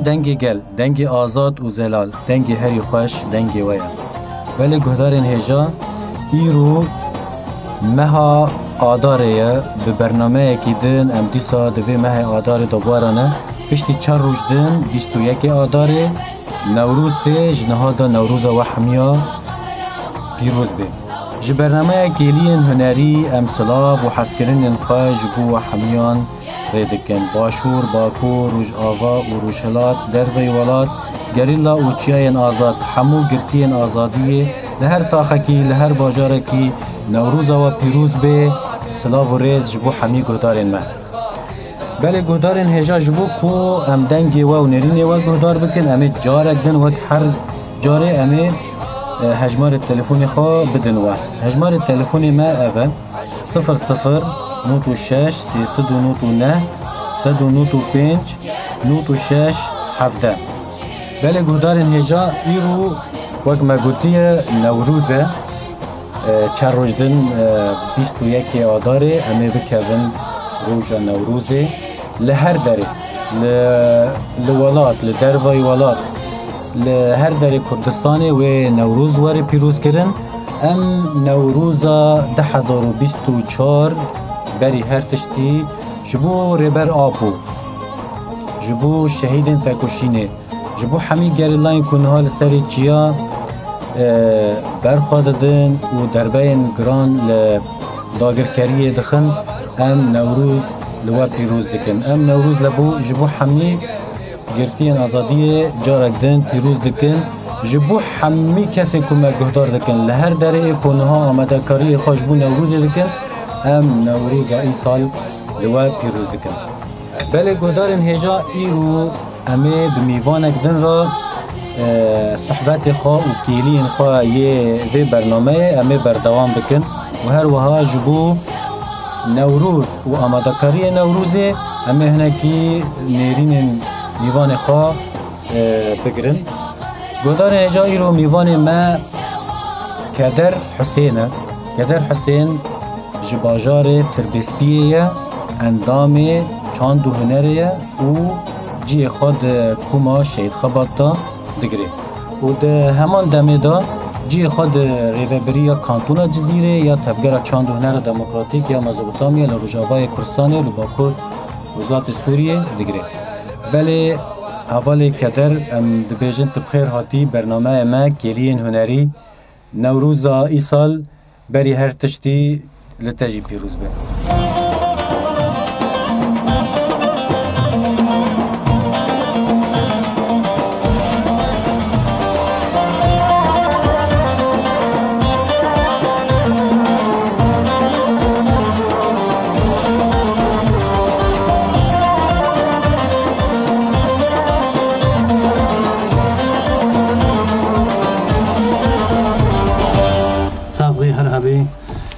دنگی گل، دنگی آزاد و زلال، دنگی هری خوش، دنگی ویا. ولی گهدارین هجا ایرو مها آداره به برنامه کی دن ام دیسا دوی مها آداره دوبارانه پشتی 4 روز دن 21 آداره نوروز به جنهادا نوروز و حمیا پیروز به جه برنامه گیلین هنری امثلاب و حسکرین خواج بو و حمیان ریدکن باشور باکو روش آوا و روشلات دربی ولات گریلا و چیاین آزاد حمو گرتین آزادیه لهر تاخکی لهر باجارکی نوروز و پیروز به سلاو و ریز جبو حمی گهدارین ما بله گهدارین هجا جبو کو ام دنگی و نرینی و گهدار بکن امه جارک دن وقت هر جاره امه هجمار التلفوني خو بدن واحد هجمار التلفوني ما أبا 00 نوتو 6 3 نوتو 9 3 نوتو 5 نوتو 6 7 بله گهدارن هجا ایرو وقت ما قلتيه نوروزه 4 روزدن 21 آداره امه بکرن روز نوروزه لهر داره لولات لدروای ولات لهر در کردستان و نوروز واره پیروز کردن ام نوروزا 2024 بری هر تشتی جبو ربر آپو جبو شهیدین فکوشینه جبو حمی گریلاین کنها لسری چیا برخواددن و دربین گران لداگرکریه دخن ام نوروز لوا پیروز دکن ام نوروز لبو جبو حمی گرتین آزادی جارک دن پیروز دکن جبو حمی کسی که مگهدار دکن لهر دره کنها آمده کاری خوشبو نوروز دکن ام نوروز ای سال لوا پیروز دکن بله گهدارن هجا ایرو امه بمیوانک دن را صحبت خواه و کیلین خواه یه وی برنامه امه بردوام بکن و هر وها جبو نوروز و آمده کاری نوروزه امه هنکی نیرین میوان خواه بگرن گودار هجا ایرو میوان ما کدر حسینه کدر حسین جباجار تربیسپیه اندام چاند و هنریه و جی خود کوما شهید خباتا دگره و ده همان دمه دا جی خود ریوبری کانتونا جزیره یا تفگر چاند و هنر دموکراتیک یا مزوبوتامیا لروجاوای کرسانه لباکور وزلات سوریه دگره بله اول کدر ام دبیجن تبخیر هاتی برنامه ما گلین هنری نوروزا ای سال بری هر تشتی لتجی پیروز به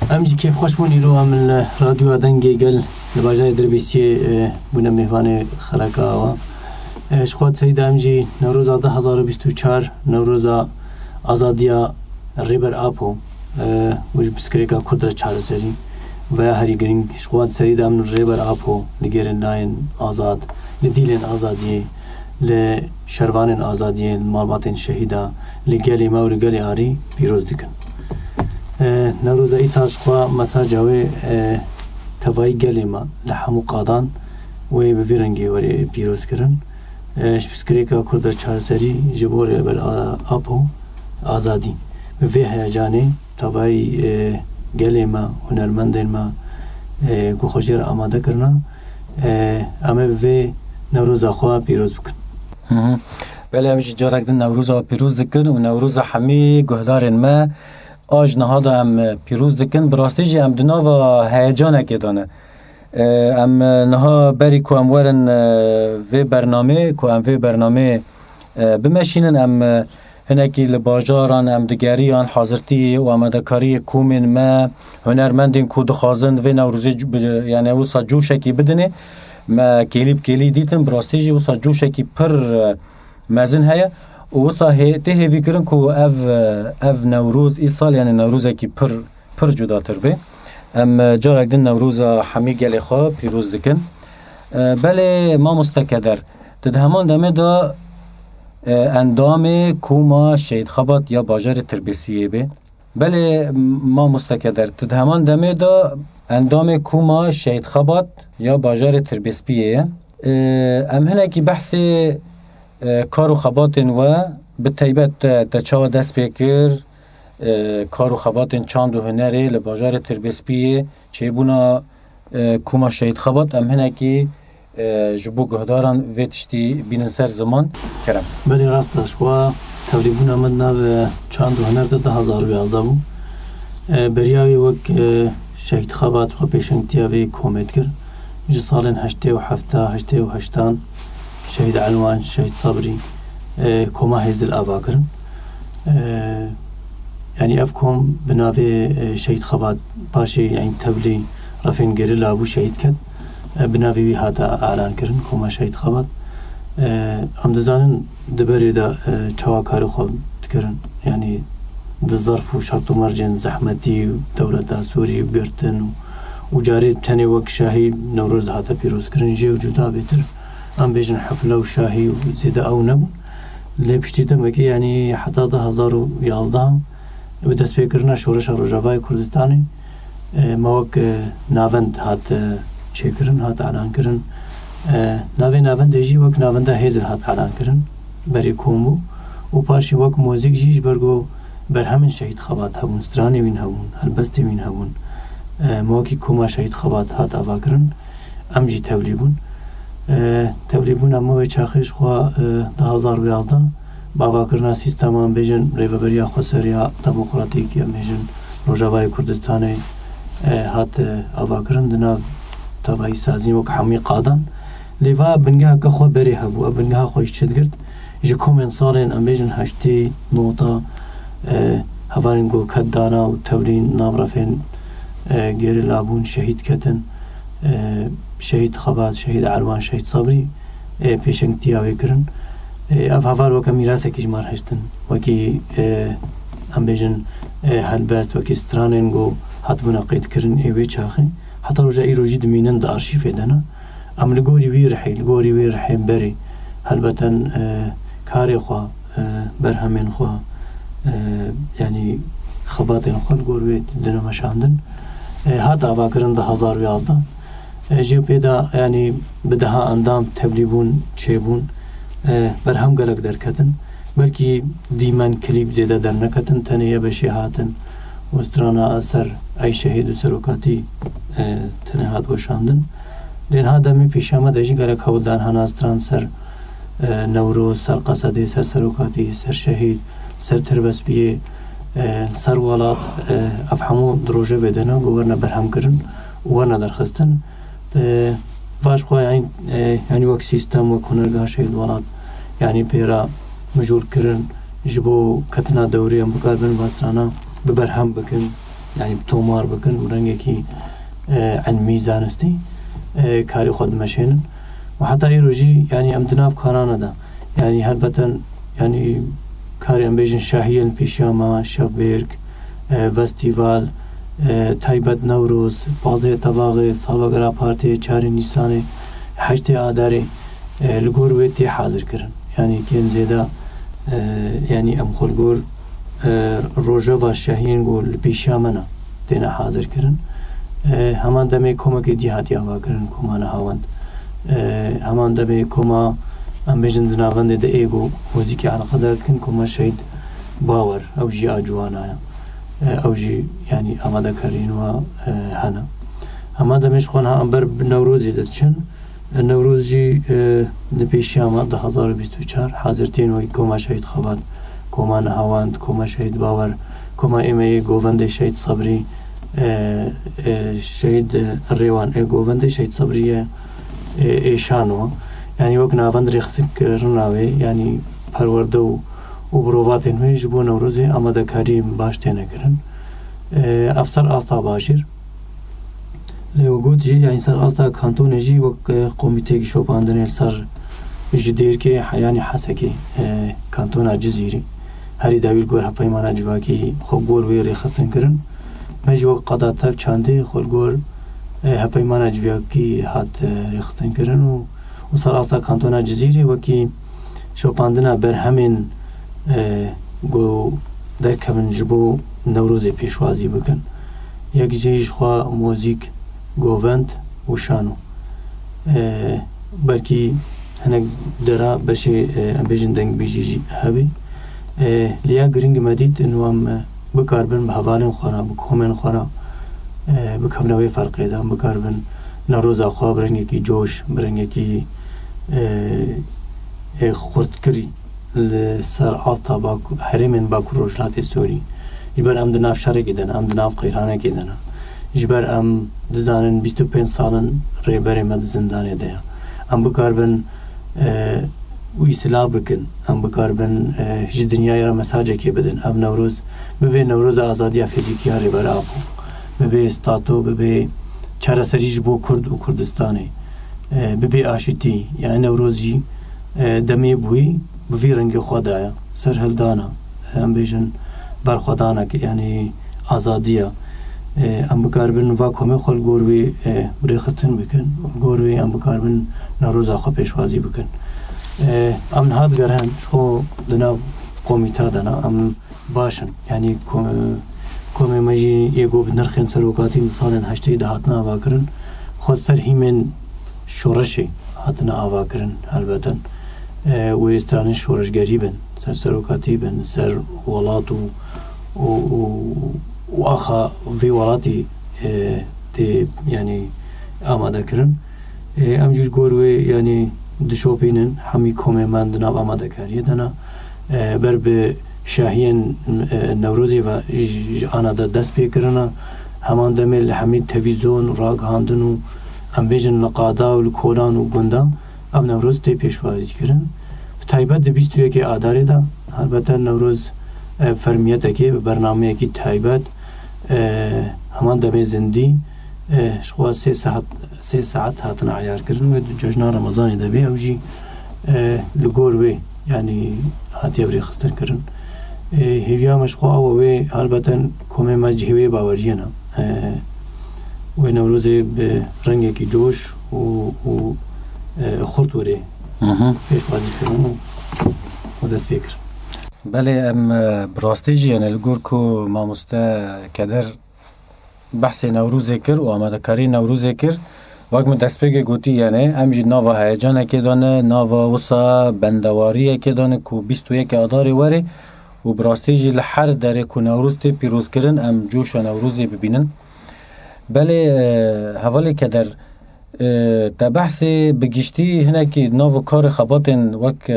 امجی که خوشمونی رو عمل رادیو دنگی گل لباجای دربیسی بونه مهوان خلقا و اشخوات سید امجی نوروز 2024 نوروز آزادیا ریبر آپو وش بسکریکا کدر چهار سری و هری گرینگ اشخوات سید امن ریبر آپو لگیرن ناین آزاد لدیلن آزادی لشروان آزادی مالبات شهیدا لگلی ما و لگلی آری پیروز دکن نوروز ای ساز خوا مساجاوی توای گلی ما لحمو قادان و به ویرنگی وری پیروز کردن شپسکری که کرد چهار سری جبور بر آپو آزادی به وی هیجانی توای گلی ما هنرمندین ما گوخوشیر آماده کردن اما به وی نوروز خوا پیروز بکن بله همیشه جارک دن نوروز پیروز دکن و نوروز حمی گهدارن ما آج نهادا ام پیروز دکن براستی جی ام دنا و هیجانه که دانه ام نها بری که ام ورن وی برنامه بمشینن ام هنکی لباجاران ام دگریان حاضرتی و امدکاری کومن ما هنرمندین که دخوازن وی نوروزی یعنی وصا جوشکی بدنه ما کلی دیتن براستی جی وصا جوشکی پر مزن هیا وصا هیوی کرن که اف نوروز ای سال یعنی نوروزه که پر جدا تر به ام جارک دن نوروز حمی گلی خواه پیروز دکن بله ما مستکدر تدهمان دمه دا اندام کوما شهید خبات یا باجار تربیسیه به بله ما مستکدر تدهمان دمه دا اندام کوما شهید خبات یا باجار تربیسیه ام هنه کی بحث کارو خباتن و به طیبت تچاو دست بکر کارو خباتن چاند و هنره لباجار تربیسیه چه بونا کوما شهید خبات ام هنه کی جبو گهداران ویتشتی بینن سر زمان کرم بله راستش و تولیبون آمدنا به چاند و هنر ده 2011 بو بریاوی وک شهید خبات و پیشنگتیاوی کومید کرد جه سالن 87 شهید علوان شهید صبری کوما هیزل آوا کرن یعنی افکم بناوی شهید خبات پاشی یعنی تبلی رفین گری لابو شهید کرد بناوی وی هاتا اعلان کرن کوما شهید خبات ام دزانن دبری دا چوا کاری خواب کرن یعنی دظرف و شرط و مرجن زحمتی و دولت سوری و گرتن و جاری تنی وک شاهی نوروز هاتا پیروز کرن جه و جدا بیتر ام بیجن حفله و شاهی و زیده او نبو لی پشتی دمکی یعنی حتی 2011 به دست پیکرنا شورش روجاوای کردستانی موک ناوند هات چه کرن هات اعلان کرن ناوند جی وک ناوند هیزل هات اعلان کرن بری کومو و پاشی وک موزیک جیش برگو بر همین شهید خبات هبون سترانی وین هبون هلبستی وین هبون موکی کوما شهید خبات هات آوا کرن ام جی تولیبون اما چاخش خوا 2011 باوا کرنا سیستمان بیجن ریوبریا خسریا دموکراتیک یا بیجن روجاوای کردستانی هات آوا کرن دنا تبعی سازی وک حمی قادم لیوا بنگاه که خوا بری هبو بنگاه خویش چد گرد جه کومن سالین ام بیجن هشتی نوتا هفارنگو کد دانا و تولین نابرفین گیری لابون شهید کتن شهید خبات شهید علوان شهید صبری پیشنگ تیاوی کرن اف هفار وکا میراث کیش مار هشتن وکی ام بیجن هلبست وکی ستراننگو حت منعقد کرن ایوی چاخی حتی رجا ای روجی دمینن دا ارشیف ایدنا ام لگوری وی رحیل بری هلبتن کاری خواه برهمین خواه یعنی خباتین خواه لگوری دنا مشاندن هات آوا کرن 2011 جیو پیدا یعنی بدها اندام تبلیبون چیبون بر هم گلک در کتن بلکی دیمن کلیب زیده در نکتن تنیه بشی هاتن و استرانا اثر ای شهید و سروکاتی تنه هات وشاندن لین ها دمی پیش آمد ایجی گلک هولدان هانا استران سر نوروز سر قصدی سر سروکاتی سر شهید سر تربسبیه سر ولات افهمو دروجه ودنا گورنا برهم کرن ورنا درخستن واش خو یعنی وک سیستم و کنرگاه شهید ولات یعنی پیرا مجور کرن جبو کتنا دوری ام بکار بن باسترانا ببرهم بکن یعنی تومار بکن ورنگی کی عن میزانستی کاری خود مشین و حتی ایروجی یعنی امتناف کارانه دا یعنی هلبتن یعنی کاری ام بیجن شاهیل پیشاما شبیرک فستیوال تایبت نوروز بازه طباغه سالوگرا پارتی 4 نیسان 8 آداری لگور ویتی حاضر کرن یعنی کن زیده یعنی ام خلگور روژه و شاهین گول پیشامنا دینا حاضر کرن همان دمی کما که دیهاتی آوا کرن کما نهاوند همان دمی کما ام بیجن دناوند ده ایگو موزیکی علاقه دارد کن کما شهید باور او جی آجوانا او جی یعنی آماده کرین و هنه همان دمیش خونها ام بر نوروزی داد چن نوروز جی نپیشی آمد 2024 حاضرتین و کما شهید خبات کما نهاوند کما شهید باور کما ایمه گووند شهید صبری شهید ریوان گووند شهید صبری ایشانو یعنی وک ناوند رخصت کرناوی یعنی پرورده و بروات اینوی جبو نوروزی آماده کاری باش تینه کرن افسر آستا باشیر لیو گوت جی یعنی سر آستا کانتون جی وک قومیته کی شوپاندن سر جدیر که یعنی حسکی کانتون جزیری هری داویل گور هپایمان اجواکی خوب گور وی رخصتن کرن مجی وک قضا تف چانده خول گور هپایمان اجواکی هات رخصتن کرن و و سراستا کانتونا جزیره وکی شوپاندنا بر همین گو درکمن جبو نوروز پیشوازی بکن یک جیش خواه موزیک گووند و شانو بلکی هنگ درا بشه بیجن دنگ بیجی هبی لیا گرینگ مدید انو هم بکاربن به هوالین خورا بکومن خورا بکمنوی فرقی دام بکاربن نوروز خواه برنگ یکی جوش برنگ یکی خورد لسر عاصتا باکو حرمین باکو روشلات سوری جبر ام دناف شرقی دن ام دناف قیرانه کی دن جبر ام دزانن 25 سالن ریبری مد زندانه ده ام بکاربن وی سلا بکن ام بکاربن جی دنیای را مساجه کی بدن ام نوروز ببی نوروز آزادی فیزیکی ها ریبر آبو ببی استاتو ببی چرا سریج بو کرد و کردستانی ببی آشتی یعنی نوروزی دمی بوی بوی رنگ خدایا سر هلدانا ام بیجن بر خدانا که یعنی آزادیه ام بکاربن و کمی خال گوروی بریختن بکن گوروی ام بکاربن نوروز آخوا پیشوازی بکن ام نهاد گرهن شخو دنا قومیتا دنا ام باشن یعنی کمی مجی یکو بنرخین سروکاتی سالن هشتی دهاتنا آوا کرن خود سر هیمن شورشی هاتنا آوا کرن البته و استرانی شورشگری بن سر سروکاتی بن سر ولات و آخا وی ولاتی تی یعنی آماده کرن امجور گوروی یعنی دشوپینن همی کمی من دناب آماده کریه دنا بر به شاهین نوروزی و آنا دست پی کرنا همان دمیل همی تلویزیون راگ هاندن و ام بیجن لقادا و لکولان و گندا ام نوروز تی پیشوازی کرن تایبت ده 21 آداره دا البته نوروز فرمیت که برنامه که تایبت همان دمی زندی شخوا 3 ساعت هاتن عیار کرن و جشن رمضان ده بی اوجی لگور وی یعنی هاتی بری خستر کرن هیویا مشخوا و وی البته کمی مجهوی باوریه نا و نوروز به رنگی که جوش و خورد وره پیشوازی کرن و دست بکر بله ام براستی جی یعنی لگور کو ماموسته کدر بحث نوروز کر و آماده کاری نوروز کر وقت من دست بگه گوتی یعنی امجی ناوا هیجانه که دانه ناوا وسا بندواریه که دانه کو 21 آداری وره و براستی جی لحر داره کو نوروز تی پیروز کرن ام جوش و نوروزی ببینن بله حوالی کدر تا بحث بگیشتی هنه که ناو کار خباتن وک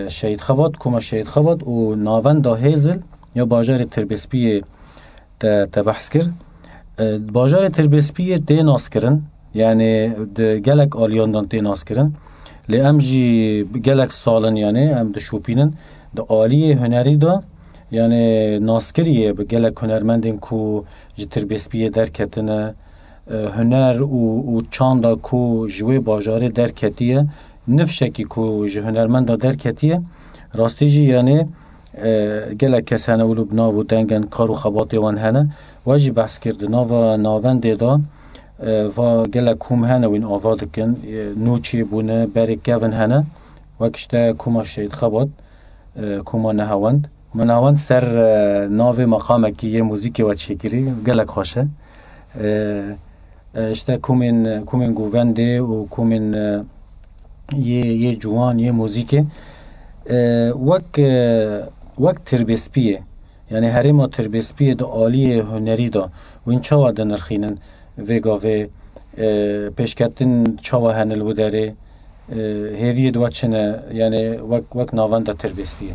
شهید خبات کما شهید خبات و ناون دا هیزل یا باجار تربسپی تا بحث کر باجار تربسپی تی ناس کرن یعنی ده گلک آلیان دان تی ناس کرن لی ام جی گلک سالن یعنی ام ده شوپینن ده آلی هنری دا یعنی ناس کریه به گلک هنرمندین کو جی تربسپی درکتنه هنر و چاندا کو جوی باجار درکتیه نفشکی کو جه هنرمند درکتیه راستی جی یعنی گله کس هنه ولو بناو دنگن کارو خباتی وان هنه واجی بحث کرد ناون دیدا و گله کوم هنه وین آواد کن نوچی بونه بری گون هنه وکشته کوما شید خبات کوما نهاوند مناوند سر ناو مقامکی یه موزیکی و چیکری گله خوشه اشته کومین گوونده و کومین یه جوان یه موزیکه وقت تربسپیه یعنی هری ما تربسپیه دا آلی هنری دا و این چاوا دا نرخینن وگاوه پیشکتن چاوا هنل و داره هیوی دو چنه یعنی وقت ناوان دا تربسپیه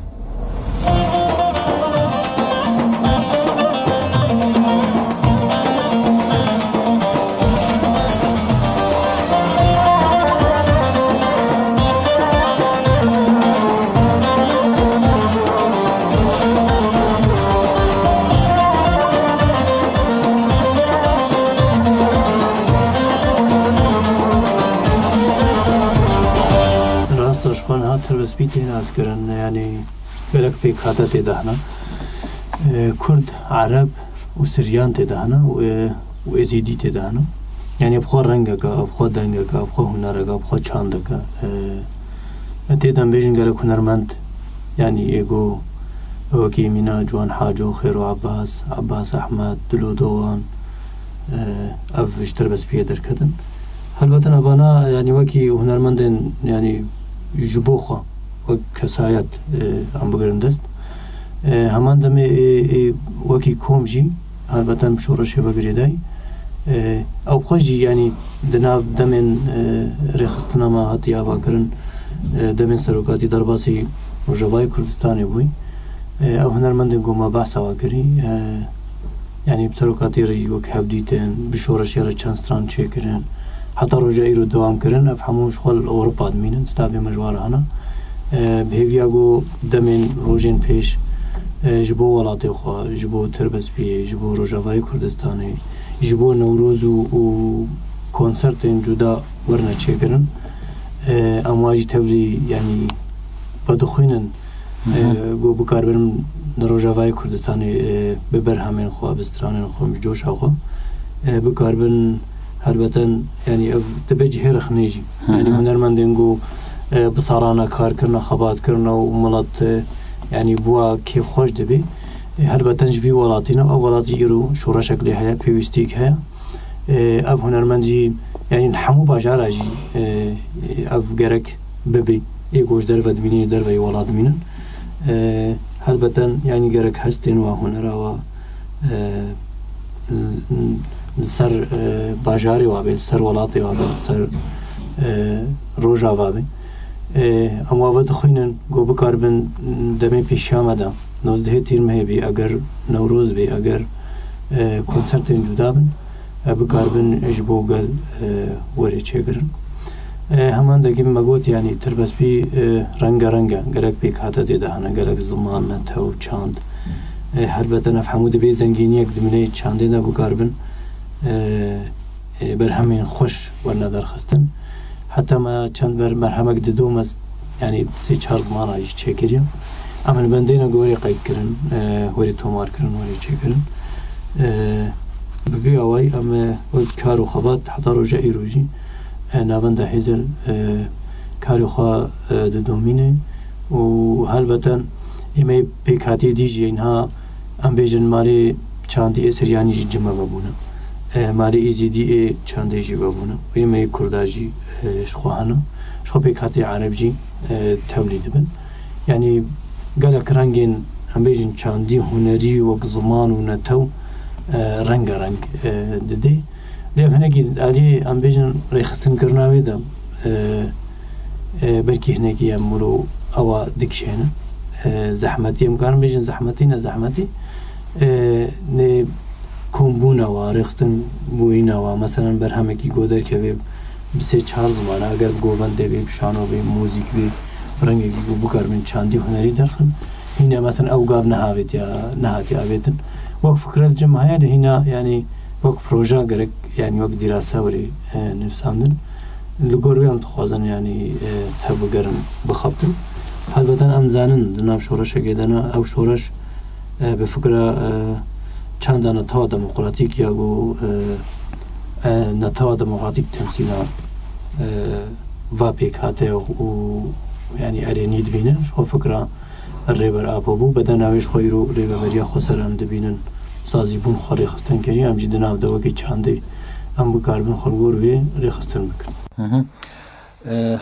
تربسپی ناز کرن یعنی گلک پیک خاطر تدهنا کرد عرب و سریان تدهنا و ازیدی تدهنا يعني بخوا رنگك بخوا دنگك بخوا هنرك بخوا چاندك تيدم بيجن قالك هنرمند يعني ايقو وكي منا جوان حاجو خيرو عباس احمد دلو دوان اف اشتر بس بيدر كدن هلبتن افانا يعني وكي هنرمندن يعني جبوخة وكسايات عم بقرن دست همان دمي وكي كومجي هلبتن بشورشي بقريداي او خوشي يعني دناب دمن رخصتنا ما هاتي آفاكرن دمن سروكاتي درباسي رجوای کردستانی بوی او هنرمندن گو ما بحث آواکری يعني بسروكاتي ري وك هبديتين بشورش يرى چند ستران چه کرن حتى رجعي رو دوام کرن افهموش خال اوروبا دمينن ستافي مجوار هنا بهيفيا گو دمين روجين پیش جبو ولاتي خواه جبو تربس بيه جبو رجوای کردستانی جبو نوروز و کنسرتين جدا ورنا چه کرن امواجي تبري يعني بدخوينن گو بکاربرم روجاوای کردستانی ببر همین خواه بسترانین خواه جوش خواه بکاربن هربتن يعني تبجه هرخ نيجي يعني هنرمندن گو بصارانا کار کرنا خبات کرنا و ملت يعني بوا كيف خوش دبي هربتن جبي ولاتينا او ولاتي يرو شورا شكلي هيا بيوستيك هيا اب هنرمندي يعني نحمو باجارا جي اب گرك ببي يقوش درفت بيني درفي ولاد مينن هلبتن يعني جرك هستين وهنرا و سر باجاري وابل سر ولاتي وابل سر روجا وابل اما وقت خوينن گو بکاربن دمي پیشام دا 19 تیر مه بي اگر نوروز بي اگر کنسرتين جدا بن بکاربن اجبو گل وری چگرن همان دقيق مقوت يعني تربس بي رنگا قلق بيك هاتا دي دهانا قلق زمان نتو چاند هربتا نفهمو دي بي زنگينيك دمني چاندينا بقاربن برهمين خوش ورنا درخستن حتى ما چند بر مرحمك ددومز يعني سي چار زمان آجي چه کريم امن بندينا قوري قيد کرن وري تومار کرن وري چه کرن بفي اواي اما كارو خبات حتى رجعي روجي ناوند هزل کاری خواه دومینه و هلبتن ایمه پیکاتی دیجی اینها ام بیجن ماری چاندی اسریانی جی جمع ببونه ماری ایزیدی چاندی جی ببونه و ایمه کرداجی شخواهنه شخوا پیکاتی عرب جی تولید بن یعنی گلک رنگین ام بیجن چاندی هنری و زمان و نتو رنگ دده لیف هنگی علی ام بیجن ریخستن کرناوی دم بلکی هنگی ام ملو اوا دکشینه زحمتی ام کارم بیجن زحمتی نه زحمتی نه کمبونا و ریخستن بوینا و مثلا برهمکی گودر که بی بسه چهار زمانه اگر گوونده بی شانو بی موزیک بی رنگی گو بکار من چاندی هنری درخن هنا مثلا او گاف نهاویت یا نهاتی آویتن وقت فکر الجمعه هنا يعني وقت پروژه گرک يعني وقت دراسه وری نفساندن لگوری هم تخوازن يعني تبگرم بخبتن البته ام زنن دناب شورش گیدن او شورش به فکر چند نتا دموکراتیک یا گو نتا دموکراتیک تمثیل و پیک هاته و يعني ارینید بینن شو فکر الريبر ابو بدن اوش خويرو ريبريا خسران دبينن سازي بون خوري خستن كري ام جدنا دوكي چاندي ام بكاربن خورغور وي ريخستن بكن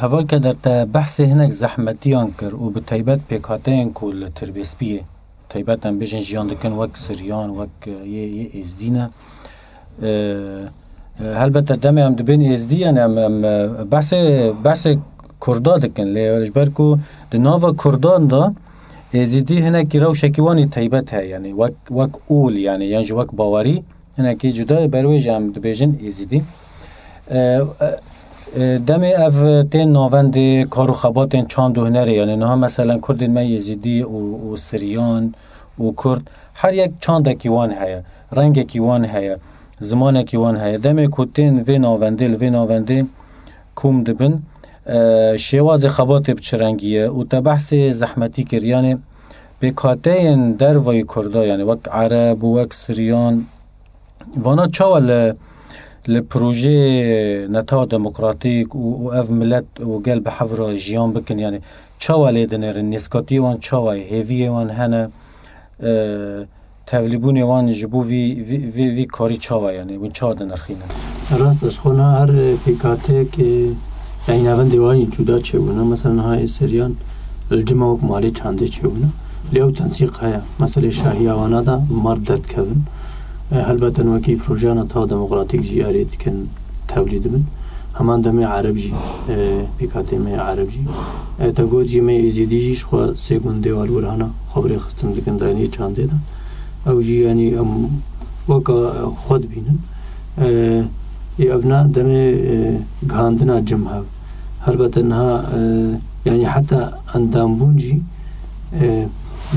هوا که در بحث هنگ زحمتی آنکر و به طیبت پیکاته این کل تربیسپیه طیبت هم بیشن جیان دکن وک سریان وک یه ازدینه البته دمه هم دبین ازدی هم بحث کردا دکن لیش برکو دناوا کردان دا ازدی هنگ که رو شکیوانی طیبت ها یعنی وک اول یعنی وک باوری هنگ که جدا برویج هم دبیشن ازدی دمی اف تین ناوند کارو خباتین چند و هنره یعنی نه مثلا کردین من یزیدی و سریان و کرد هر یک چند کیوان هیا رنگ کیوان هیا زمان کیوان هیا دمی کتین وی ناونده کوم دبن شواز خبات بچرنگیه و تا بحث زحمتی کریانه بکاتین در وی کرده یعنی وک عرب و وک سریان وانا چاول البروجي نتا ديمقراطيك وأف ملت وقلب حفرة جيان بكن يعني چاوا ليدنر النسكاتي وان چاوا هيفي وان هنا توليبوني وان جبو في كاري چاوا يعني وين چا دنرخينا راستش خونا هر پیکاته که یعنی نوان دیوانی جدا چه بونه مثلا های سریان الجمع و مالی چنده چه بونه لیو تنسیق هیا مثلا شاهی آوانا دا مردد کبن هلبتن وکی پروژانا تا دموقراطیک جی آرید کن تولید بن همان دمي عرب جي بيكاتي مي عرب جي تقول جي مي ازيدي جيش خوا سيقون ديوال ورهانا خبري خستم دكن داني چان ديدا او جي يعني وكا خود بينن افنا دمي غاندنا جمها هلبت انها يعني حتى اندامبون جي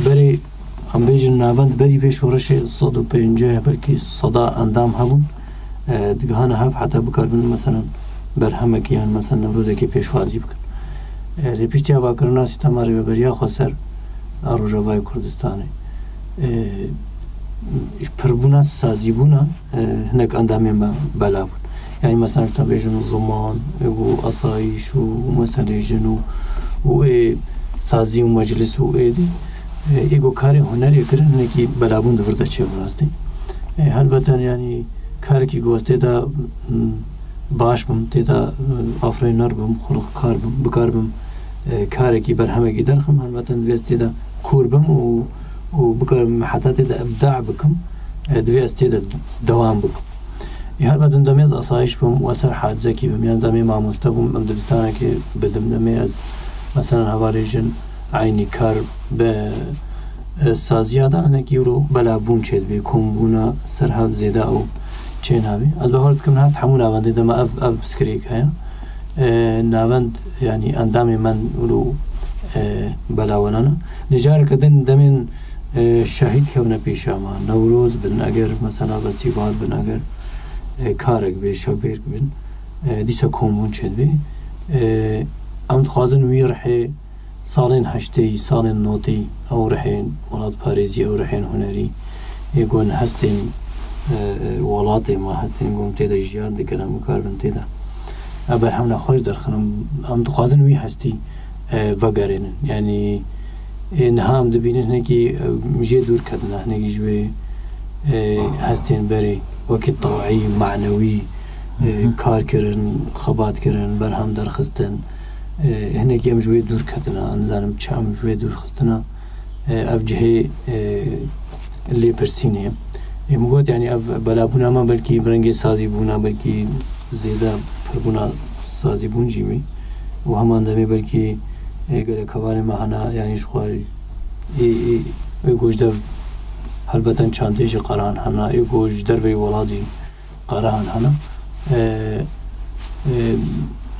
بري هم بيجن نافند بري في شورش صدو بينجاه بلكي صدا اندام هبون دقهانا هف حتى بكاربن مثلا برهمه یان مثلا نوروزه که پیشوازی بکن ریپیشتیا واکرنا سیستما ریبریا خسر روجاوای کردستانه پربونا سازیبونا هناك اندامي بلا بون يعني مثلا تبيجن الضمان و اصايش ومثلا جنو و سازي ومجلس و ايدي ايگو کار هنری کرن کی بلابون دورده چه براستی البته يعني کار کی گوسته دا باش بم تیدا آفرینر بم خلق کار بم بکار بم کاری کی برهمه کی درخم البته دوست تیدا کور بم و بکار حتی تیدا ابداع بکم دوست تیدا دوام بکم البته دمیز آسایش بم و سر حادثه کی بم یعنی دمی ما مستقیم ام دبستانه کی بدم دمیز مثلا هواریجن عینی کار به سازیاده انه کی رو بلابون چید بی کمبونا سرحال زیده او چین هاوی از به حال بکم هات همون نواند دم اف سکریک هیا نواند یعنی اندام من رو بلاوانانا نجار کدن دمین شهید کونه پیشاما نوروز بن اگر مثلا فستیوال بن اگر کارک به شبیر بن دیسا کمبون چید بی ام خوازن وی رحی سالين هشتي سالين نوتي او رحين ولاد باريزي او رحين هنري يقول هستين ولاتی ما هستیم گم تیدا جیان دکرم مکاربن تیدا ابر همنا خوش در خنم ام دخوازن وی هستی وگرین یعنی این هم دبینه نکی مجی دور کردن نکی جوی هستین بری وقت طوعی معنوی کار کردن خبات کردن بر هم در خستن هنکی هم جوی دور کردن انزانم چم جوی دور خستن افجه اللي برسینه مگوت یعنی اف بلابونا ما بلکی برنگی سازی بونا بلکی زیاده پربونا سازی بون جیمی و همان دمی بلکی اگر کوان ما هنا یعنی شخوای ای گوش در البته چندش قران هنا ای گوش در وی ولادی قران هنا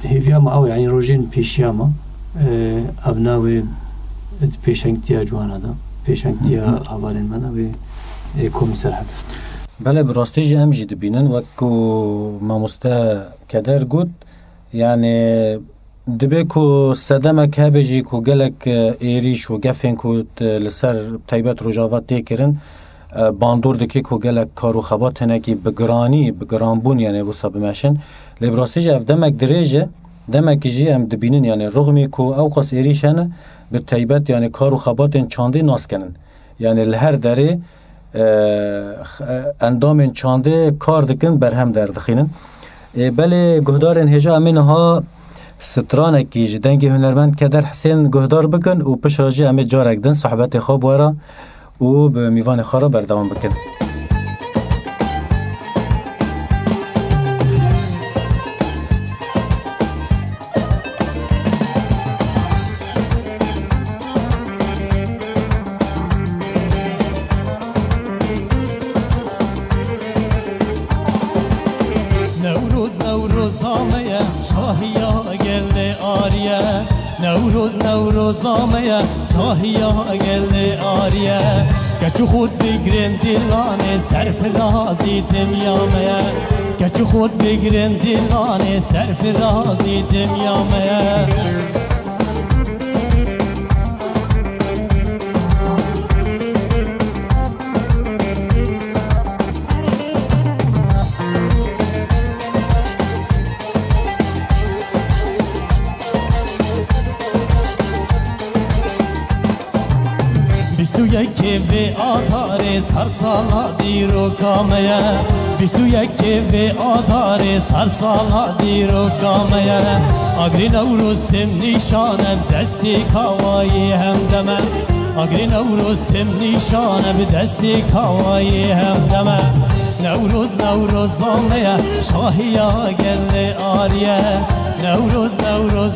هیویا ما او یعنی روزین پیشیاما ابناوی پیشنگتیا جوانا دا پیشنگتیا حوالین منا و کمیسر هست. بله براستی جی امجی دبینن وکو ماموستا کدر گود یعنی دبی کو سدمه که بجی کو گلک ایریش و گفین کو لسر تایبت روجاوات تیکرن باندور دکی کو گلک کارو خبات هنگی بگرانبون یعنی بو سابمشن لبراستی جی اف دمک دریجه دمک جی هم دبینن یعنی رغمی کو او قص ایریش هنه به تایبت یعنی کارو خبات چانده ناس کنن یعنی لهر داره اندام چانده کار دکن بر هم در دخینن بله گهدارن هجا امینها سترانه کی جدنگی هنرمند کدر حسین گهدار بکن و پش راجی امید جارک دن صحبت خواب وارا و به میوان خارا بردوام بکن نوروزامه شاهیا گل آریه کچو خود بگرن دلانه صرف رازی تمیامه کچو خود بگرن دلانه صرف رازی تمیامه بیستو یکی به آتار سر سالا دیرو کامه بیستو یکی به آتار سر سالا دیرو کامه اگری نوروز تم نشانه دستی کاوایی هم دمه اگری نوروز تم نشانه به دستی کاوایی هم دمه نوروز زامه شاهیا گل آریه نوروز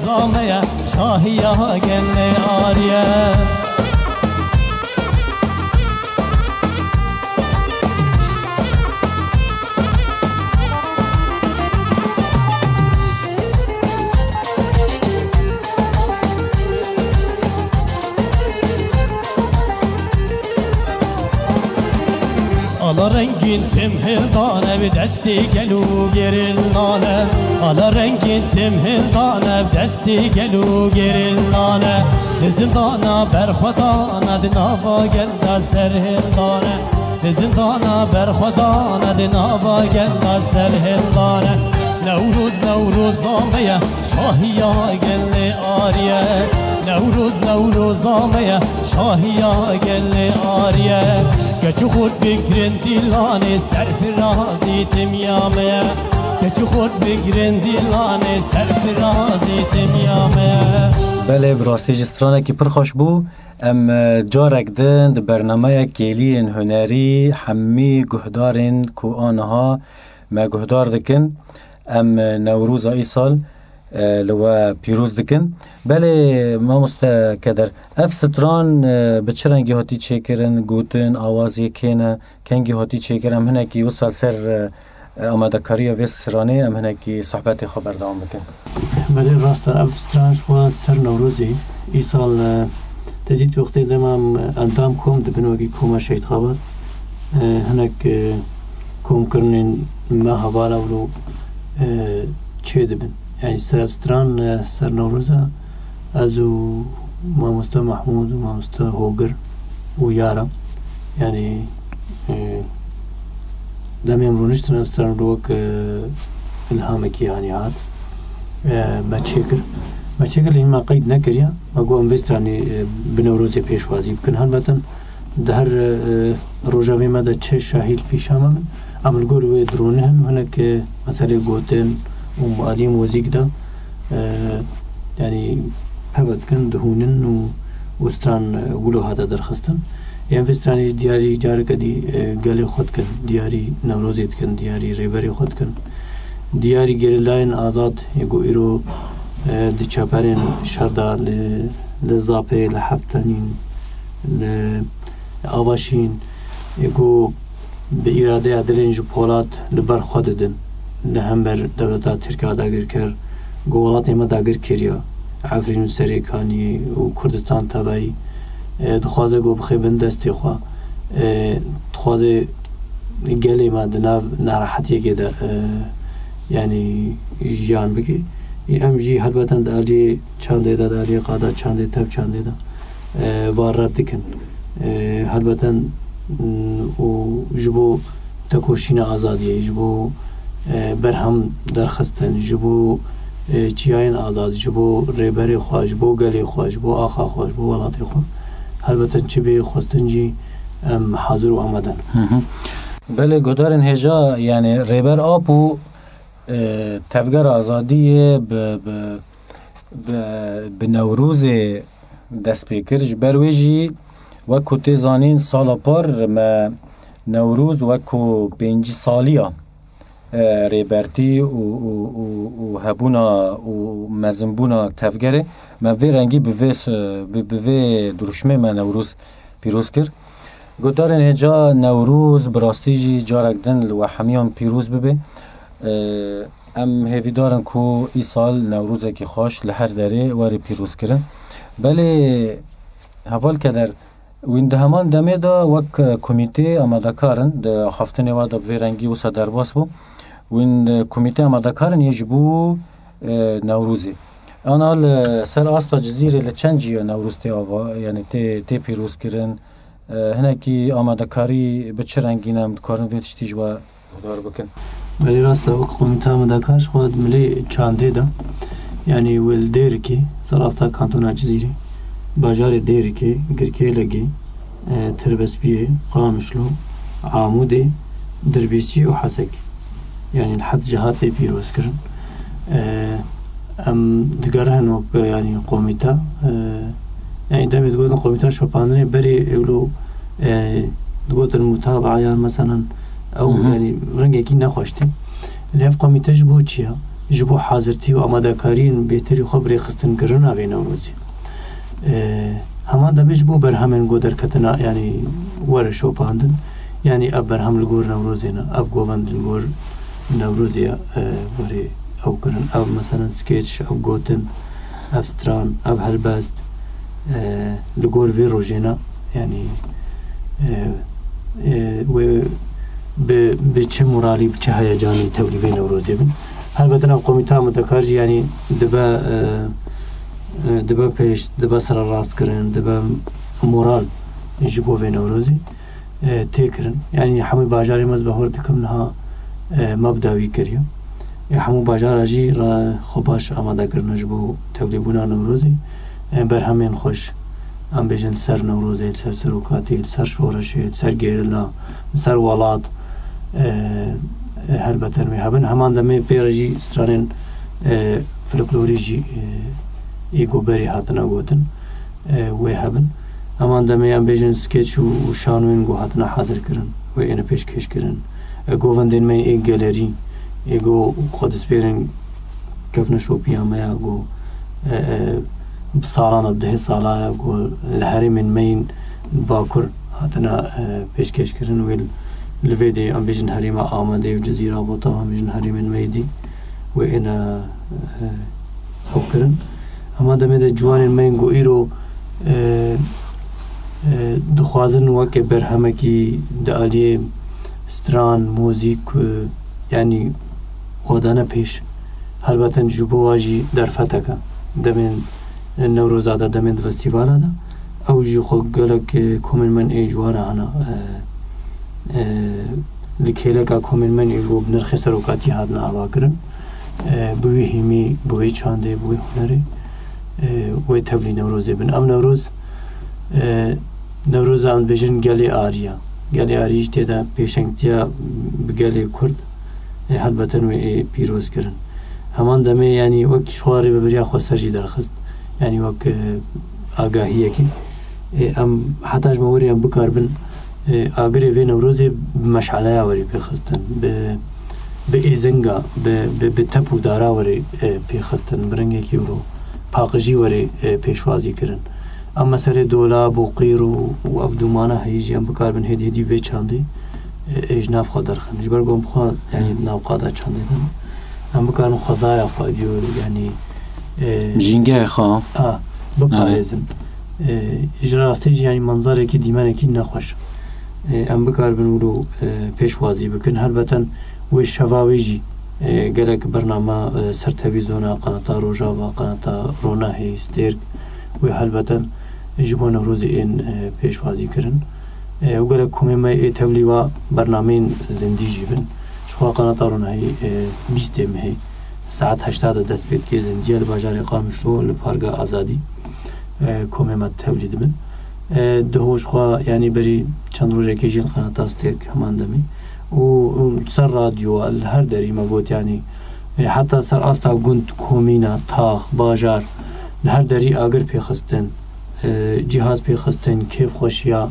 زامه شاهیا گل آریه Ala rengin timhildane bir desti gelu gerillane Ala rengin timhildane bir desti gelu gerillane Zindana berxodana dinava gel da serhildane Zindana berxodana dinava gel da serhildane Nevruz zameye şahiya gelli ariye Nevruz zameye şahiya gelli ariye Keçi خود بگرن دیلانه سرفرازی تمیامه keçi خود بگرن دیلانه سرفرازی تمیامه بله براستی جسترانه که پر خوش بو ام جارک دن ده برنامه کلیین هنری همی گهدارین که آنها ما گهدار دکن ام نوروز ای سال لو پیروز دکن بله ما مستقدر اف ستران بچرنگی هاتی چیکرن گوتن آوازی کنه کنگی هاتی چیکرن هم هنکی وصل سر آماده کاری و سترانه هم هنکی صحبت خبر دوام بکن بله راست اف ستران شو سر نوروزی ای سال تدید وقتی دمام اندام کم دبنوگی کم شهید خبر هنک کم کرنین ما حوالا ولو چه دبن يعني سرستران سر نوروزا ازو ماموستا محمود و ماموستا هوگر و یارم يعني دم يمرونشتن استران روك الهامك يعني عاد ما تشكر لين ما قيد نكريا ما قو انفستراني بنوروزي بيشوازي بكن هالبتن دهر روجاوي ما دا تشي شاهيل بيشاما من عمل قول درونهن هناك مسألة قوتين ومعالي موزيك دا يعني هفت كن دهونن وستران قولو هذا درخستن يعني فستراني دياري جارك دي قالي خود كن دياري نوروزيت كن دياري ريبري خود كن دياري گرلاين آزاد يقو إيرو دي چاپرين شردا لزاپي لحفتانين لآواشين يقو بإرادة عدلين جو پولات لبر خود دن لهمبر دولتا ترکیه داگر کر گوالات ما داگر کریا عفرین سریکانی و کردستان تبعی دخوازه گو بخی بندستی خواه دخوازه گلی ما دناف ناراحتیه که دا یعنی جیان بکی ام جی حلبتن دا علی چانده دا دا علی قادا چانده تب چانده دا وارب دکن حلبتن و جبو تکوشین آزادیه جبو برهم درخستن جبو چیاین آزاد جبو ریبری خواهش بو گلی خواهش بو آخا خواهش بو ولاتی خواه البته چی بی خواستن جی حاضر و آمدن بله گدارن هجا یعنی ریبر آپو تفگر آزادی به نوروز دست پیکرش برویجی وکو تیزانین سالا پر ما نوروز وکو 5 سالیا ریبرتی و هبونا و مزنبونا تفگره ما وی رنگی به وی دروشمه ما نوروز پیروز کرد گدارن هجا نوروز براستی جارک دن لو همیان پیروز ببه ام هیوی دارن که ای سال نوروزه که خوش لحر داره واری پیروز کرن بله حوال که در وین ده همان دمه دا وک کمیته آماده کارن ده هفتن وادا به رنگی و صدر باس بو وین کمیته آماده کارن یجبو نوروزی آنها سر آستا جزیره لچند جیو نوروز تی آوا یعنی تی پیروز کرن هنکی آماده کاری به چه رنگی نمد کارن ویتشتیج و دار بکن ولی راسته وک کمیته آماده کارش خود ملی چانده دا یعنی ول دیر که سر آستا کانتونا جزیره باجار دیر که گرکه لگی تربسبيه قامشلو عامودي دربيسي وحسك يعني الحد جهات بيروز كرن ام دقرهن وك يعني قوميتا يعني دائما تقول قوميتا شوباندري بري يقولوا تقول المتابعة يعني مثلا او يعني رنجي كي نخوشتي اللي في قوميتا جبو تشيا جبو حاضرتي وامادكارين بيتري خبري خستن كرنا بين نوروزي همان دمج بو برهمن قدر كتنا يعني ورا شوباندن يعني اب برهم الجور نوروزينا اب جوفند الجور نوروزيا وري او كرن او مثلا سكيتش او جوتن اف ستران اف هلباست الجور في روجينا يعني و بچه مورالي بچه هيجاني توليفي نوروزي بن هلبتنا قوميتا متكارج يعني دبا پیش دبا سر راست کرن دبا مورال جبو في نوروزي تكرن يعني حمي باجاري مزبه هردكم لها مبداوي كريو حمو باجار اجي را خوباش آماده کرن جبو توليبونا نوروزي برهمين خوش ام بيجن سر نوروزي سر سروكاتي سر شورشي سر گيرلا سر ولاد هلبتن هبن همان دمي بيرجي سترانين فلكلوريجي ایگو بری هاتنا گوتن و هبن امان دمی ام بیجن سکیچ و شانوین گو هاتنا حاضر کرن و اینه پیش کش کرن گووندین من ایگ گالری ایگو خودس بیرن کفن شوپی همه گو بسالان ده سالا گو لهری من مین باکر هاتنا پیش کش کرن و لویدی ام بیجن هریما آماده و جزیره بوتا ام بیجن هری من میدی و اینه خوب کرن اما دمه ده جوان منگو ایرو دخوازن وکه برهمه کی دالیه ستران موزیک يعني خودانه پیش هلبتن جبو واجی در فتکه دمین نوروز آده دمین فستیوال آده او جی خود گلک کومن من ای جوانه هنه لکیلکا کومن من ایگو بنرخی سروکاتی هادنا آوا کرن بوی همی بوی چانده بوی هنره و تبلی نوروزی بن ام نوروز آن بجن گلی آریا گلی آریش تیدا پیشنگتیا بگلی کرد هلبتن و پیروز کرن همان دمه یعنی وقت شواری ببریا خو سرجی درخست یعنی وقت آگاهیه کی ام حتاج موری ام بکار بن آگری وی نوروزی مشعله آوری پیخستن به ایزنگا به تپو دارا وری پیخستن برنگی کی برو پاقجی وری پیشوازی کرن اما سر دولاب و قیر و افدومانه هیجی ام بکار بن هدی وی چاندی اجناف خود درخن جبر گم خو یعنی ناوقادا چاندی ام بکارم خزایا فادیو یعنی جینگه خو بپارێزن ڕاستیژ ینی منزارێکی دیمانێکی نەخۆش ئەم بکاربن و پێشوازی بکەن هەربەتەن وی شەواوێژی گەلێک بەرنامە سەر تەلەڤیزۆنە قەنەتا ڕۆژاوا قەنەتا ڕۆنا هەیە ستێرک وی هەربەتەن ji bo Newrozê ên pêşwazî kirin û gelek komême ê tevlî wa bernameyên zindî jî bin çixwa qenata ronahî bîstê me hey saet 80 de dest pê dike zindiya li bajarê Qamişlo li Parga Azadî komême tevlî dibin dihoş xwe yanî berî çend rojekê jî qenata stêrk heman demê û ser radyoa li her derî me got yanî heta ser asta gund komîna tax bajar li her derî agir pêxistin cihaz pêxistin kêfxweşiya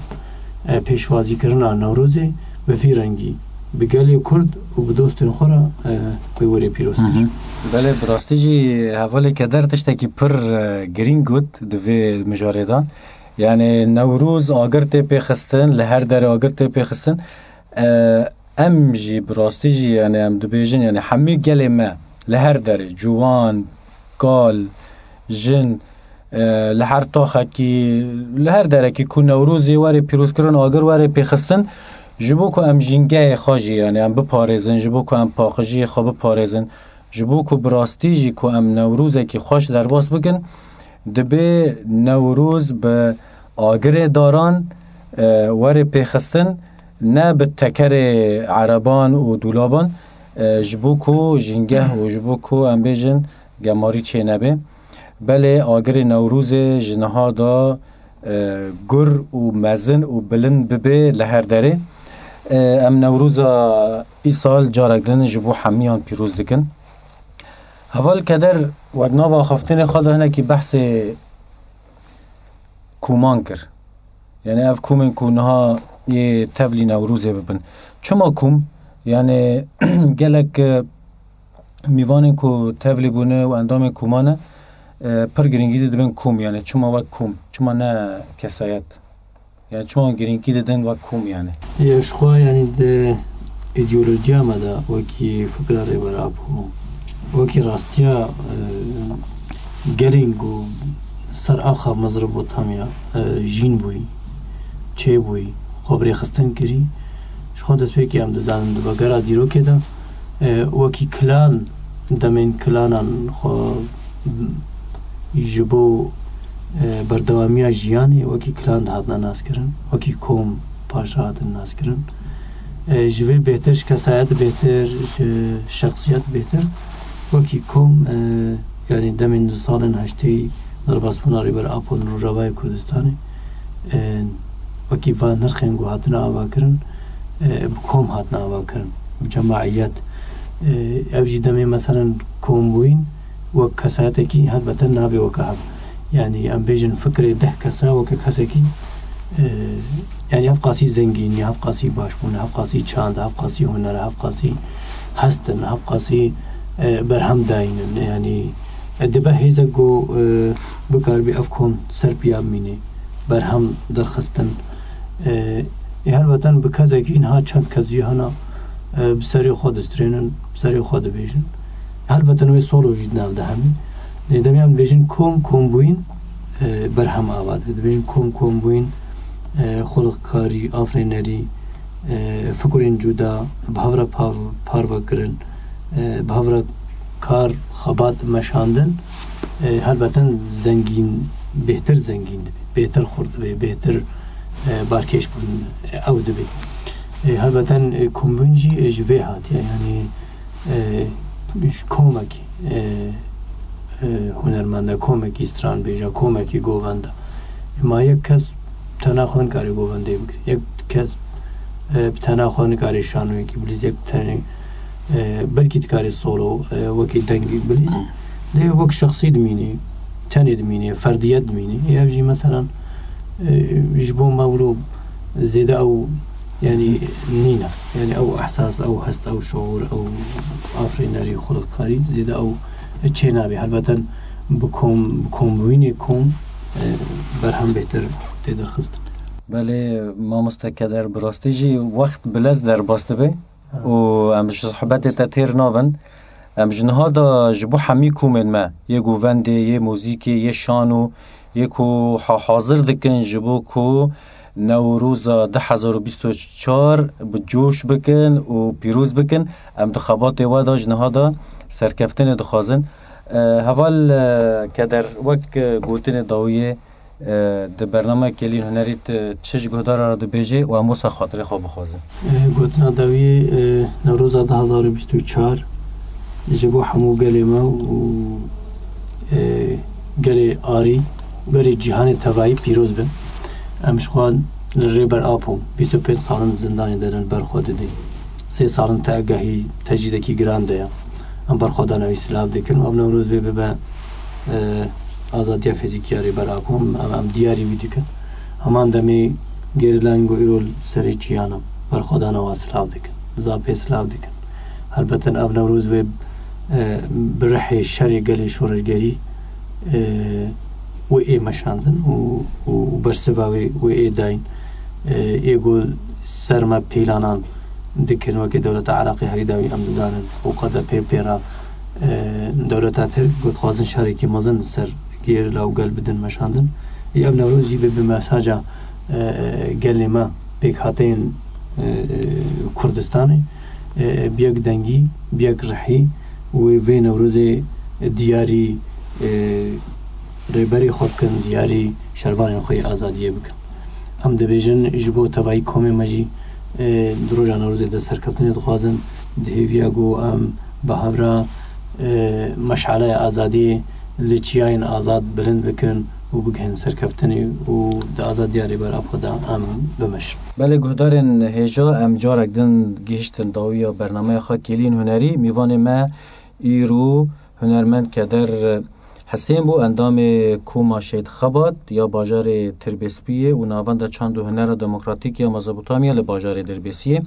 pêşwazîkirina Newrozê bi vî rengî bi gelê Kurd û bi dostên xwe re wê werê pîroz kir. Belê bi rastî jî hevaleke der tiştekî pir girîng got di vê mijarê de yani Newroz agir tê pêxistin li her derê agir tê pêxistin em jî bi rastî jî yani em dibêjin yani hemî gelê me li her derê ciwan kal jin li her taxekî li her derekî ku Newrozê werê pîrozkirin agir werê pêxistin ji bo ku em jîngehê xwe jî yani em biparêzin ji bo ku em paqijiyê xwe biparêzin ji bo ku bi rastî jî ku em Newrozekî xweş derbas bikin dibe Newroz bi agirê daran werê pêxistin ne bi tekerê ereban û dûlaban ji bo ku jîngeh û ji bo ku em bêjin gemarî çê nebe belê agirê Newrozê ji niha da گر و مزن و بلند ببه لهر داره ام نوروزا ای سال جارگرن جبو حمیان پیروز دکن هوال کدر وگناوا خفتن خود هنه که بحث کومان کر یعنی اف کومن کونها یه تبلی نوروزه ببن چما کوم یعنی گلک میوانن کو تبلی بونه و اندام کومانه پر گرینگی دبن کوم یعنی چما و کوم چما نه کسایت یعنی چما گرینگی ددن و کوم یعنی یشخوا یعنی ده ایدئولوژیا مده وکی فکر برابو وکی راستیا گرینگو سر آخا مضرب و تامیا جین بوی چه بوی خبری خستن کری شخون دست پیکی هم دزانم دو بگرا دیرو که ده وکی کلان دمین کلانان خو جبو بردوامی جیانی وکی کلان دهاتنا ناس کرن وکی کوم پاشا هاتن ناس کرن جوی بهتر کسایت بهتر شخصیت بهتر وکی کوم یعنی دمین سالن هشتی در باسپوناری بر آپون رو روای کردستانی وکی وان نرخین گو هاتنا آوا کرن کوم هاتنا آوا کرن جماعیت اوجی دمی مثلا کوم بوین و کسایت کی هر بتن نابی و کهب یعنی ام بیجن فکر ده کسا و که کسی کی یعنی هفقاسی زنگینی هفقاسی باشبون هفقاسی چاند هفقاسی هنر هفقاسی هستن هفقاسی برهم داینن یعنی دبه هیزا گو بکار بی افکون سر پیام مینه برهم درخستن هر وطن بکازه که اینها چند کزی هانا بسری خود استرینن بسری خود بیشن هر وطن وی سولو جید ناو ده همین دمیم بیشن کوم بوین برهم آباد بیشن کوم بوین خلق کاری آفرینری فکرین جدا بهاورا پاروا کرن بهاورا کار خبات مشاندن هر وطن زنگین بهتر زنگین بهتر خورد بهتر بارکش بودن او دبی هر وطن کومبونجی جوی هات یعنی کومکی هنرمنده کومکی استران بیجا کومکی گوونده ما یک کس تنها خون کاری گوونده بگیر یک کس تنها خون کاری شانوی که بلیز یک تنها بلکی تکاری سولو وکی دنگی بلیز لیه وک شخصی دمینی تنی دمینی فردیت دمینی یه بجی مثلا جبو مولو زیده او يعني نينا يعني او احساس او هست او شعور او افرينري خلق كاري زيد او تشينابي هلبتن بكم ويني كوم برهم بهتر تقدر خستن بله ما مستكدر براستيجي وقت بلز در باستبه و امش صحبت تطهير نابند امش نهادا جبو حمي كومن ما يه گوونده يه موزيكي يه شانو يه كو حاضر دكن جبو كو نوروز 2024 بجوش بکن و پیروز بکن انتخابات واداج نهادا سرکفتن دخوازن هوال که در وقت گوتن داویه در برنامه کلین هنریت چش گهدار را دو بیجه و هموسا خاطر خواب بخوازن گوتن داویه نوروز 2024 جبو حمو گلی ما و گلی آری گلی جهان تبایی پیروز بن امش خوان للريبر آبهم 25 سالن زندانی دارن برخود دی 3 سالن تاگهی تجدیدکی گرانده ام برخودان اسلام دکن و نوروز به به آزادی فیزیکی ريبر آبهم ام دیاری ویدیکن همان دمی گیرلانگو ایرول سری چیانم برخودان اسلام دکن زاپ اسلام دکن البته ام نوروز به برحی شری گلی شورشگری و ای مشاندن و برسواوی و ای داین ایگو سرما پیلانان دکن وکی دولت عراقی هری داوی ام دزانن و قد پیرا دولت تر گود خوازن شریکی مازن سر گیر لاو گل بدن مشاندن ای ام نوروزی به مساجا گلی ما بیک هاتین کردستانی بیاک دنگی بیاک رحی و وی نوروزی دیاری ریبری خود کن دیاری شروان خوی آزادیه بکن هم دبیجن جبو توایی کومی مجی دروجان روزی ده سرکفتنی دخوازن دهیویا گو ام بهورا مشعله آزادی لچیاین آزاد بلند بکن و بگهن سرکفتنی و دا آزادیاری بر خدا ام بمش. بله گهدارن هجا ام جارک دن گیشتن داوی برنامه خواه کلین هنری میوان ما ایرو هنرمند که در حسین بو اندام کوما شید خباد یا باجار تربیسپیه و ناوند چند هنر دموکراتیک یا مزبوطامیه لباجار دربیسیه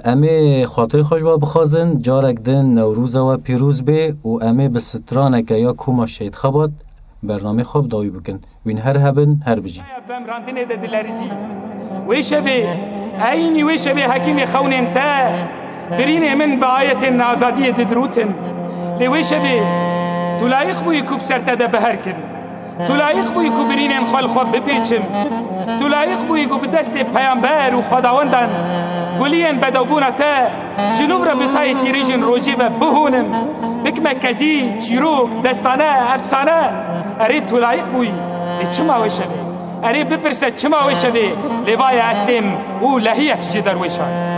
امه خاطر خوش با بخوازن جارک دن نوروز و پیروز به و امه بسترانک یا کوما شید خباد برنامه خوب داوی بکن وین هر هبن هر بجی بمراندنه ده دلارزی ویشبه اینی ویشبه حکیم خونن تا برین من با آیت نازادی دروتن لویشبه تو لایق بوی کوب سرته ده بهر کن تو لایق بوی کو برین خال خواب بپیچم تو لایق بوی کو به دست پیامبر و خداوندن گلین بدوبونه تا جنوب را بتای تیریجن روجی و بهونم بکمه کزی چیروک دستانه افسانه اره تو لایق بوی چما وشبه اره بپرسه چما وشبه لوای استیم او لحیک چی در وشان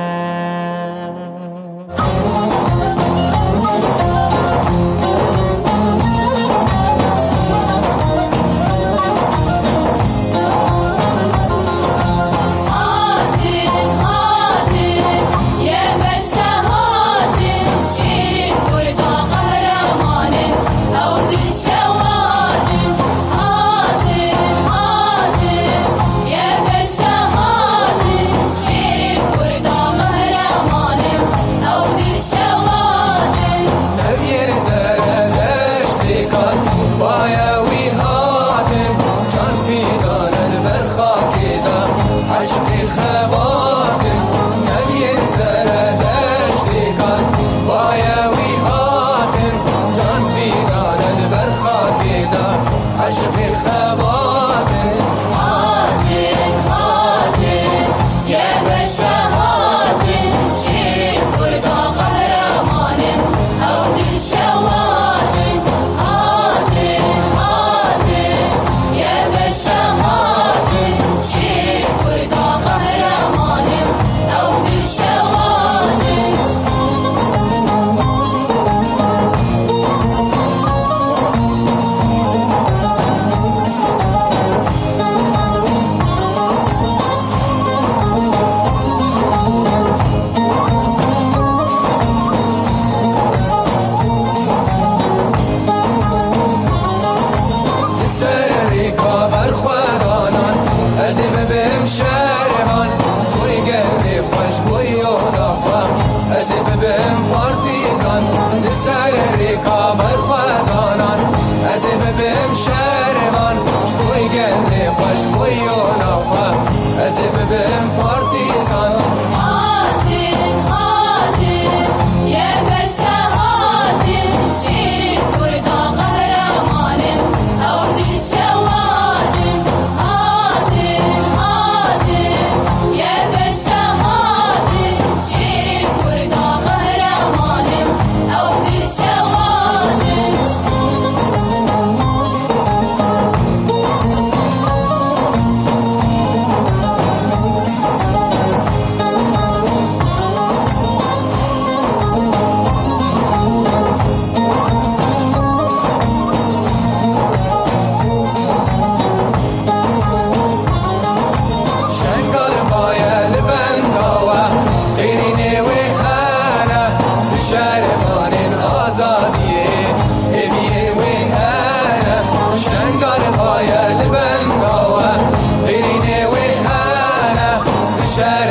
شهر